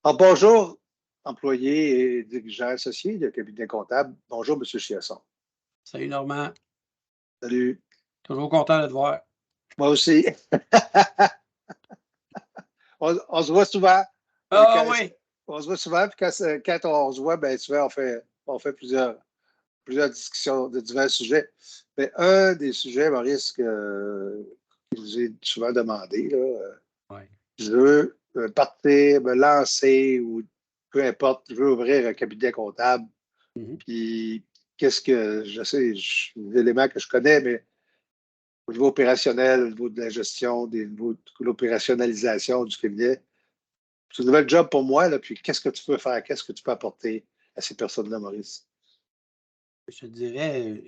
Ah, bonjour, employé et dirigeant associé de cabinet comptable. Bonjour, M. Chiasson. Salut Normand, Salut. toujours content de te voir. Moi aussi. On se voit souvent. Ah oui! On se voit souvent, puis quand on se voit, bien souvent, on fait plusieurs discussions de divers sujets. Mais un des sujets, Maurice, que je vous ai souvent demandé, là, Ouais. je veux partir, me lancer, ou peu importe, je veux ouvrir un cabinet comptable. Mhm. Puis, qu'est-ce que je sais, des éléments que je connais, mais au niveau opérationnel, au niveau de la gestion, au niveau de l'opérationnalisation du cabinet, c'est un nouvel job pour moi, là, puis qu'est-ce que tu peux faire? Qu'est-ce que tu peux apporter à ces personnes-là, Maurice? Je te dirais,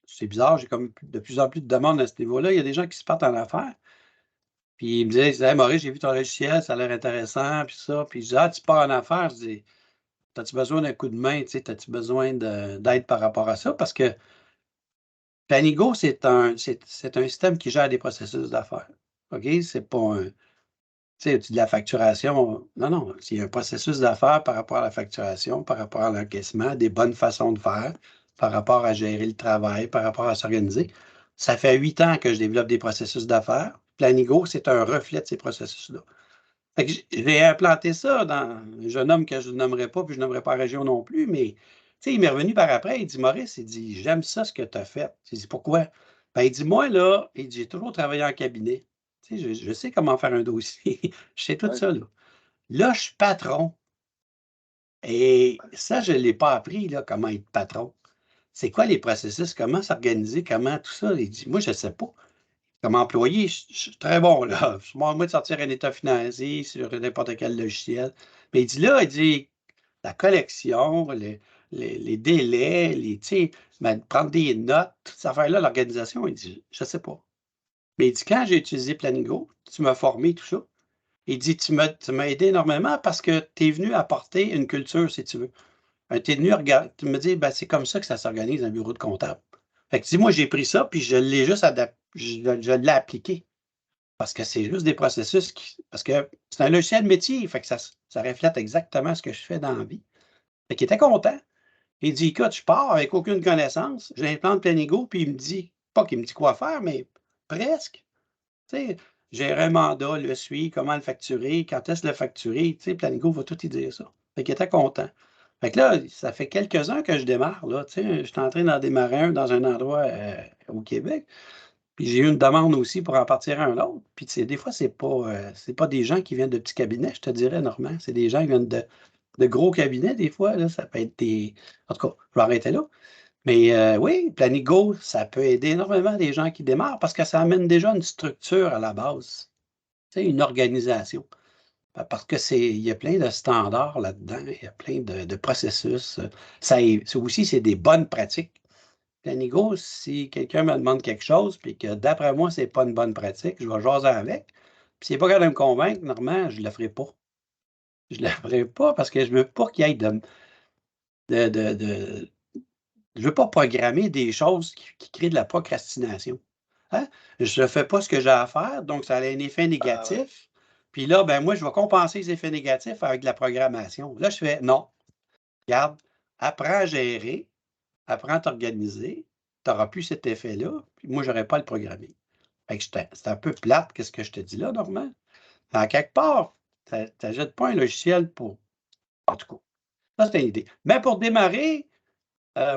c'est bizarre, j'ai comme de plus en plus de demandes à ce niveau-là. Il y a des gens qui se partent en affaires, puis ils me disent, hey, Maurice, j'ai vu ton logiciel, ça a l'air intéressant, puis ça. Puis je dis, ah, tu pars en affaires, je dis, as-tu besoin d'un coup de main, tu sais, as-tu besoin d'aide par rapport à ça? Parce que Planigo, c'est un système qui gère des processus d'affaires. OK? C'est pas un. Tu sais, de la facturation. Non, non. Il y a un processus d'affaires par rapport à la facturation, par rapport à l'encaissement, des bonnes façons de faire, par rapport à gérer le travail, par rapport à s'organiser. Ça fait 8 ans que je développe des processus d'affaires. Planigo, c'est un reflet de ces processus-là. Fait que j'ai implanté ça dans un jeune homme que je ne nommerai pas, puis je ne nommerai pas la région non plus, mais il m'est revenu par après, il dit, Maurice, il dit, j'aime ça ce que tu as fait. J'ai dit, pourquoi? Ben, il dit, moi, là, il dit, j'ai toujours travaillé en cabinet. Je sais comment faire un dossier. Je sais tout Ouais. ça, là. Là, je suis patron. Et ça, je ne l'ai pas appris, là, comment être patron. C'est quoi les processus? Comment s'organiser? Comment tout ça? Il dit, moi, je ne sais pas. Comme employé, je suis très bon, là. Je suis moi de sortir un état financier sur n'importe quel logiciel. Mais il dit là, il dit, la collection, les délais, tu sais, prendre des notes, toutes ces affaires-là, l'organisation, il dit, je ne sais pas. Mais il dit, quand j'ai utilisé Planigo, tu m'as formé, tout ça. Il dit, tu m'as aidé énormément parce que tu es venu apporter une culture, si tu veux. Tu es venu regarder, tu me dis, ben, c'est comme ça que ça s'organise un bureau de comptable. Fait que dis, moi, j'ai pris ça, puis je l'ai juste adapté, je l'ai appliqué. Parce que c'est juste des processus parce que c'est un logiciel métier, fait que ça reflète exactement ce que je fais dans la vie. Fait qu'il était content. Il dit, écoute, je pars avec aucune connaissance, je l'implante Planigo, puis il me dit, pas qu'il me dit quoi faire, mais presque. Tu sais, gérer un mandat, le suivre, comment le facturer, quand est-ce le facturer, tu sais, Planigo va tout y dire ça. Fait qu'il était content. Fait que là, ça fait quelques ans que je démarre, là, tu sais, je suis en train d'en démarrer un dans un endroit au Québec. Puis j'ai eu une demande aussi pour en partir un autre. Puis tu sais, des fois, c'est pas des gens qui viennent de petits cabinets, je te dirais, Normand. C'est des gens qui viennent de gros cabinets, des fois. Là, ça peut être des. En tout cas, je vais arrêter là. Mais oui, Planigo, ça peut aider énormément les gens qui démarrent parce que ça amène déjà une structure à la base. Tu sais, une organisation. Parce que il y a plein de standards là-dedans, il y a plein de processus. Ça aussi, c'est des bonnes pratiques. Planigo, si quelqu'un me demande quelque chose, puis que d'après moi, c'est pas une bonne pratique, je vais jaser avec. Puis s'il n'est pas capable de me convaincre, normalement, je ne le ferai pas. Je ne le ferai pas parce que je ne veux pas qu'il y ait de, de, de- je veux pas programmer des choses qui créent de la procrastination. Hein? Je ne fais pas ce que j'ai à faire, donc ça a un effet Ah, ouais. négatif. Puis là, ben moi, je vais compenser les effets négatifs avec de la programmation. Là, je fais non. Regarde, apprends à gérer, apprends à t'organiser, tu n'auras plus cet effet-là, puis moi, je n'aurai pas à le programmer. Fait que c'est un peu plate, qu'est-ce que je te dis là, Normand? En quelque part, tu n'achètes pas un logiciel pour. En tout cas, ça, c'est une idée. Mais pour démarrer,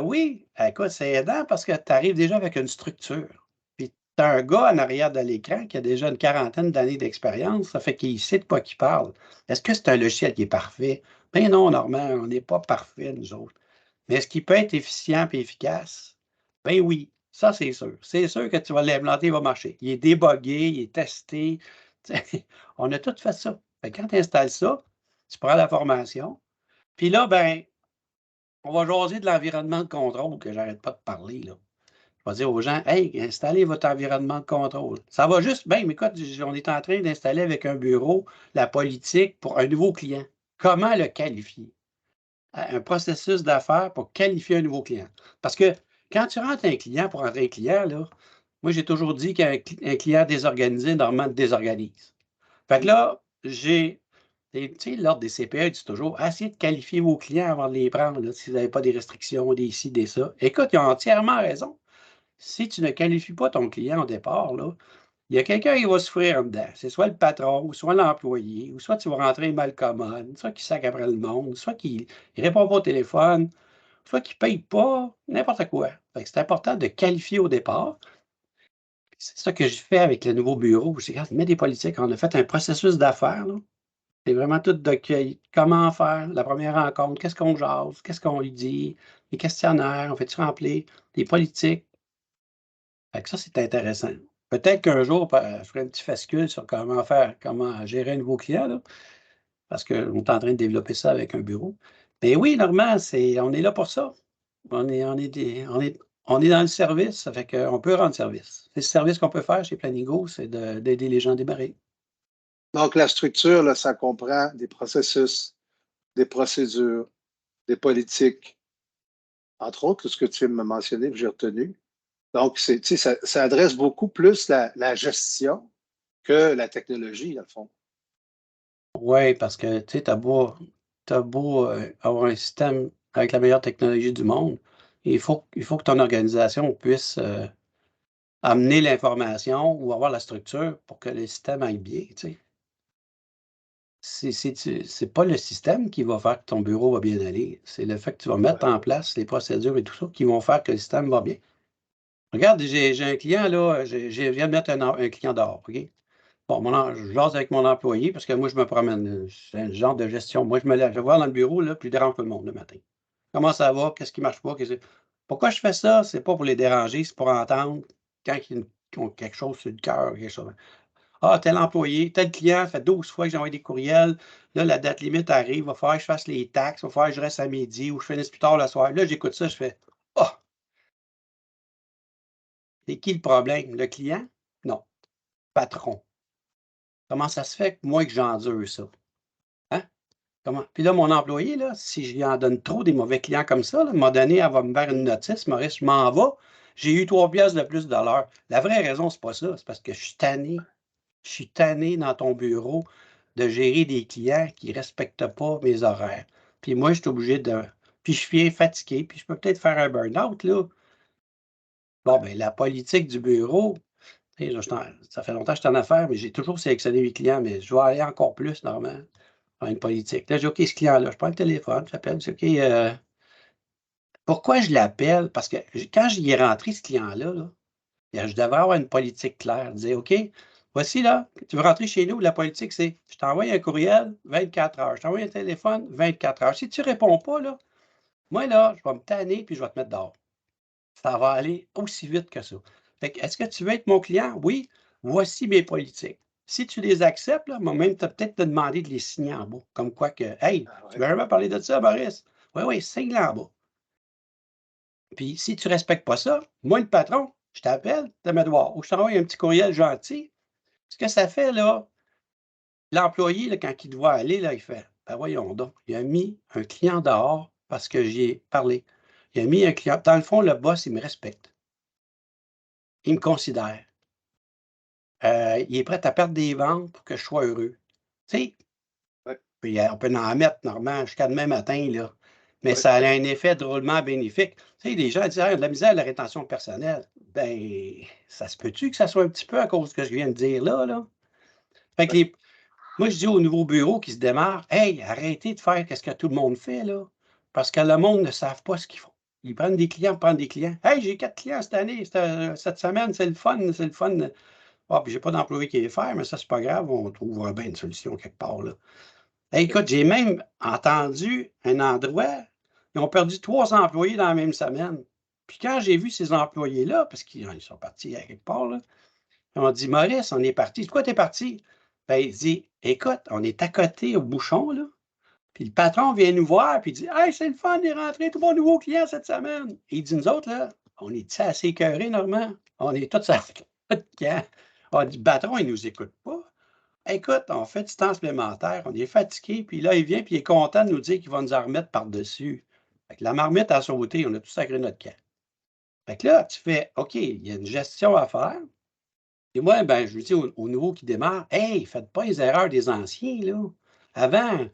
oui, écoute, c'est aidant parce que tu arrives déjà avec une structure. Puis tu as un gars en arrière de l'écran qui a déjà une quarantaine d'années d'expérience, ça fait qu'il sait de quoi qu'il parle. Est-ce que c'est un logiciel qui est parfait? Ben non, Normand, on n'est pas parfait, nous autres. Mais est-ce qu'il peut être efficient et efficace? Ben oui, ça c'est sûr. C'est sûr que tu vas l'implanter, il va marcher. Il est débogué, il est testé. On a tout fait ça. Fait que quand tu installes ça, tu prends la formation. Puis là, ben, on va jaser de l'environnement de contrôle que j'arrête pas de parler, là. Je vais dire aux gens, hey, installez votre environnement de contrôle. Ça va juste, ben, mais écoute, on est en train d'installer avec un bureau la politique pour un nouveau client. Comment le qualifier? Un processus d'affaires pour qualifier un nouveau client. Parce que quand tu rentres un client pour rentrer un client, là, moi, j'ai toujours dit qu'un client désorganisé, normalement, désorganise. Fait que là, j'ai Tu sais, l'ordre des CPE dit toujours essayez de qualifier vos clients avant de les prendre, là, si vous n'avez pas des restrictions, des ci, des ça. Écoute, ils ont entièrement raison. Si tu ne qualifies pas ton client au départ, là, il y a quelqu'un qui va souffrir en dedans. C'est soit le patron, ou soit l'employé, ou soit tu vas rentrer mal commode, soit qui sac après le monde, soit qui ne répond pas au téléphone, soit qui ne paye pas, n'importe quoi. C'est important de qualifier au départ. C'est ça que je fais avec le nouveau bureau. Je dis, regarde, mets des politiques. On a fait un processus d'affaires. C'est vraiment tout de comment faire la première rencontre, qu'est-ce qu'on jase, qu'est-ce qu'on lui dit, les questionnaires, on fait-tu remplir, les politiques. Fait que ça, c'est intéressant. Peut-être qu'un jour, je ferai un petit fascicule sur comment gérer un nouveau client, là, parce qu'on est en train de développer ça avec un bureau. Mais oui, Normand, on est là pour ça. On est dans le service, ça fait qu'on peut rendre service. C'est le service qu'on peut faire chez Planigo, c'est d'aider les gens à démarrer. Donc, la structure, là, ça comprend des processus, des procédures, des politiques, entre autres, ce que tu viens de me mentionner, que j'ai retenu. Donc, ça adresse beaucoup plus la gestion que la technologie, dans le fond. Oui, parce que tu sais, t'as beau avoir un système avec la meilleure technologie du monde, il faut que ton organisation puisse amener l'information ou avoir la structure pour que le système aille bien. Tu sais. C'est pas le système qui va faire que ton bureau va bien aller. C'est le fait que tu vas mettre en place les procédures et tout ça qui vont faire que le système va bien. Regarde, j'ai un client, là, je viens de mettre un client dehors, OK? Bon, je jase avec mon employé parce que moi, je me promène. C'est un genre de gestion. Moi, je me lève, je vais voir dans le bureau, là, puis je dérange tout le monde le matin. Comment ça va? Qu'est-ce qui ne marche pas? Pourquoi je fais ça? C'est pas pour les déranger, c'est pour entendre quand ils ont quelque chose sur le cœur. Quelque chose. Ah, tel employé, tel client, fait 12 fois que j'ai envoyé des courriels. Là, la date limite arrive. Il va falloir que je fasse les taxes. Il va falloir que je reste à midi ou je finisse plus tard le soir. Là, j'écoute ça, je fais ah, c'est qui le problème? Le client? Non. Patron. Comment ça se fait que moi que j'endure ça? Hein? Comment? Puis là, mon employé, là, si je lui en donne trop des mauvais clients comme ça, là, à un moment donné, elle va me faire une notice, Maurice, je m'en vais, j'ai eu 3 piastres de plus de l'heure. La vraie raison, c'est pas ça, c'est parce que je suis tanné. Je suis tanné dans ton bureau de gérer des clients qui ne respectent pas mes horaires. Puis moi, je suis obligé de. Puis je suis fatigué, puis je peux peut-être faire un burn-out, là. Bon, bien, la politique du bureau, tu sais, ça fait longtemps que je suis en affaires, mais j'ai toujours sélectionné mes clients, mais je vais aller encore plus, normalement. Une politique. Là, j'ai OK, ce client-là, je prends le téléphone, j'appelle, je dis OK, pourquoi je l'appelle? Parce que quand j'y ai rentré, ce client-là, là, je devrais avoir une politique claire. Dire OK, voici là, tu veux rentrer chez nous, la politique, c'est je t'envoie un courriel 24 heures, je t'envoie un téléphone 24 heures. Si tu ne réponds pas, là, moi, là, je vais me tanner puis je vais te mettre dehors. Ça va aller aussi vite que ça. Fait que, est-ce que tu veux être mon client? Oui, voici mes politiques. Si tu les acceptes, là, moi-même, tu as peut-être te demandé de les signer en bas. Comme quoi que, hey, Ah tu ouais. veux jamais parler de ça, Boris? Oui, oui, signe là en bas. Puis si tu ne respectes pas ça, moi, le patron, je t'appelle de mes devoirs ou je t'envoie un petit courriel gentil. Ce que ça fait, là, l'employé, là, quand il doit aller, là, il fait, ben voyons donc, il a mis un client dehors parce que j'y ai parlé. Il a mis un client. Dans le fond, le boss, il me respecte. Il me considère. Il est prêt à perdre des ventes pour que je sois heureux. Tu sais, Ouais. puis, on peut en mettre normalement jusqu'à demain matin, là. Mais Ouais. ça a un effet drôlement bénéfique. Tu sais, les gens disent ah, de la misère à la rétention personnelle. Ben, ça se peut-tu que ça soit un petit peu à cause de ce que je viens de dire là, là? Fait que Ouais. moi, je dis au nouveau bureau qui se démarre, hey, arrêtez de faire ce que tout le monde fait, là. Parce que le monde ne savent pas ce qu'ils font. Ils prennent des clients, prennent des clients. Hey, j'ai 4 clients cette année, cette semaine, c'est le fun, c'est le fun. Ah, puis j'ai pas d'employé qui les faire, mais ça, c'est pas grave, on trouvera bien une solution quelque part, là. Hey, écoute, j'ai même entendu un endroit, ils ont perdu 3 employés dans la même semaine. Puis quand j'ai vu ces employés-là, parce qu'ils sont partis à quelque part, là, ils m'ont dit, Maurice, on est parti. Pourquoi t'es parti? Ben, il dit, écoute, on est à côté au bouchon, là. Puis le patron vient nous voir, puis il dit, hey, c'est le fun, il est rentré, tout bon nouveau client cette semaine. Et il dit, nous autres, là, on est assez écœurés, Normand? On est tous à camp. On dit, le patron, il nous écoute pas. Écoute, on fait du temps supplémentaire, on est fatigué, puis là, il vient, puis il est content de nous dire qu'il va nous en remettre par-dessus. Fait que la marmite a sauté, on a tout sacré notre camp. Fait que là, tu fais, OK, il y a une gestion à faire. Et moi, ben, je lui dis au nouveau qui démarre, hey, faites pas les erreurs des anciens, là. Avant,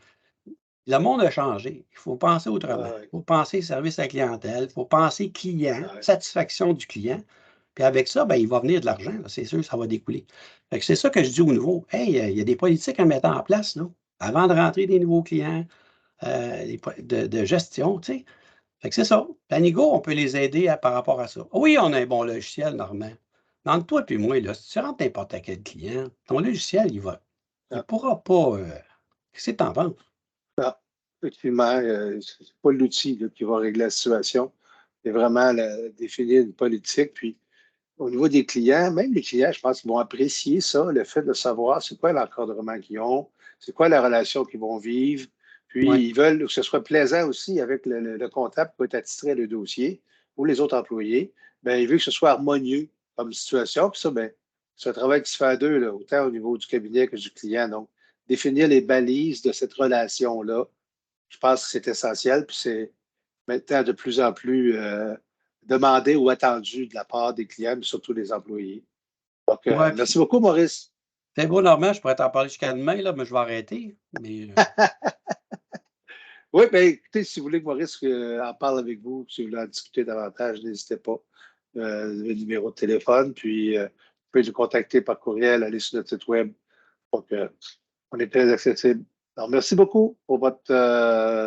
le monde a changé. Il faut penser autrement. Il faut penser service à la clientèle, il faut penser client, satisfaction du client. Puis avec ça, ben, il va venir de l'argent. C'est sûr, ça va découler. Fait que c'est ça que je dis aux nouveaux. Hey, il y a des politiques à mettre en place, là, avant de rentrer des nouveaux clients, de gestion, tu sais. Fait que c'est ça. Panigo, on peut les aider par rapport à ça. Oui, on a un bon logiciel, Normand. Mais entre toi et moi, là, si tu rentres n'importe quel client, ton logiciel, il ne pourra pas. Qu'est-ce que tu en penses? Non, effectivement, ce n'est pas l'outil là, qui va régler la situation. C'est vraiment définir une politique. Puis, au niveau des clients, même les clients, je pense qu'ils vont apprécier ça, le fait de savoir c'est quoi l'encadrement qu'ils ont, c'est quoi la relation qu'ils vont vivre. Oui. Puis, ils veulent que ce soit plaisant aussi avec le comptable qui peut être attitré à le dossier ou les autres employés. Bien, ils veulent que ce soit harmonieux comme situation. Puis ça, bien, c'est un travail qui se fait à deux, là, autant au niveau du cabinet que du client. Donc, définir les balises de cette relation-là, je pense que c'est essentiel. Puis c'est maintenant de plus en plus demandé ou attendu de la part des clients, mais surtout des employés. Donc, Ouais, merci beaucoup, Maurice. c'est beau, Normand, je pourrais t'en parler jusqu'à demain, là, mais je vais arrêter. Mais, Oui, bien, écoutez, si vous voulez que Maurice en parle avec vous, si vous voulez en discuter davantage, n'hésitez pas. Le numéro de téléphone, puis vous pouvez nous contacter par courriel, aller sur notre site web. Donc, on est très accessible. Alors, merci beaucoup pour votre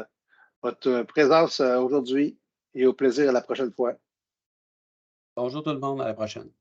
présence aujourd'hui et au plaisir à la prochaine fois. bonjour tout le monde, à la prochaine.